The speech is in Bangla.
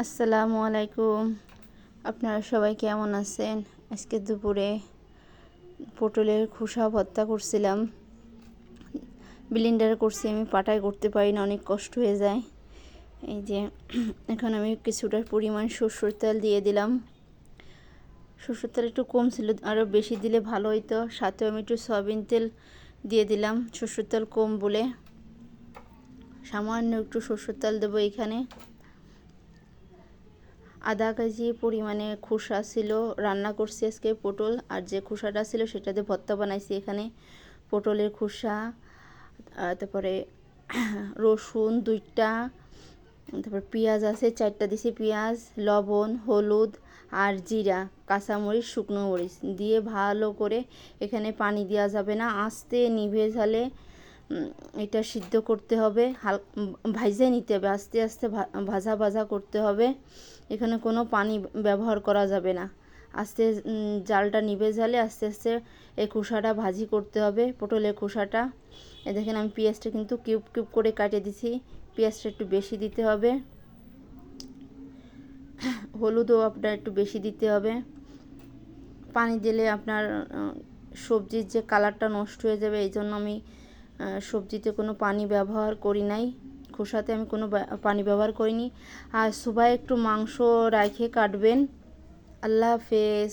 আসসালামু আলাইকুম। আপনারা সবাই কেমন আছেন? আজকে দুপুরে পটলের খোসা ভর্তা করছিলাম। ব্লেন্ডার করছি, আমি পাটায় করতে পারি না, অনেক কষ্ট হয়ে যায়। এই যে এখন আমি কিছুটা পরিমাণ সরষের তেল দিয়ে দিলাম। সরষের তেল একটু কম ছিল, আরও বেশি দিলে ভালো হইতো। সাথে আমি একটু সয়াবিন তেল দিয়ে দিলাম, সরষের তেল কম বলে। সামান্য একটু সরষের তেল দেবো এখানে। আধা কেজি পরিমাণে খোসা ছিল, রান্না করছি আজকে পটল, আর যে খোসাটা ছিল সেটা দিয়ে ভর্তা বানাইছি। এখানে পটলের খোসা, তারপরে রসুন 2টা, তারপর পেঁয়াজ আছে 4টা দিছি, পেঁয়াজ, লবণ, হলুদ আর জিরা, কাঁচামরিচ, শুকনো মরিচ দিয়ে ভালো করে, এখানে পানি দেওয়া যাবে না, আস্তে নিভে ঝালে এটা সিদ্ধ করতে হবে। ভাজে নিতে হবে, আস্তে আস্তে ভাজা ভাজা করতে হবে। এখানে কোনো পানি ব্যবহার করা যাবে না। আস্তে জালটা নিভে ঝালে আস্তে আস্তে এই খোসাটা ভাজি করতে হবে, পটলের খোসাটা। দেখেন আমি পেঁয়াজটা কিন্তু কিউব কিউব করে কাটে দিছি, পেঁয়াজটা একটু বেশি দিতে হবে। হলুদও আপনার একটু বেশি দিতে হবে। পানি দিলে আপনার সবজির যে কালারটা নষ্ট হয়ে যাবে, এই জন্য আমি সবজিতে কোনো পানি ব্যবহার করি নাই, খোসাতে আমি কোনো পানি ব্যবহার করিনি। আর সবাই একটু মাংস রাখে কাটবেন। আল্লাহ হাফেজ।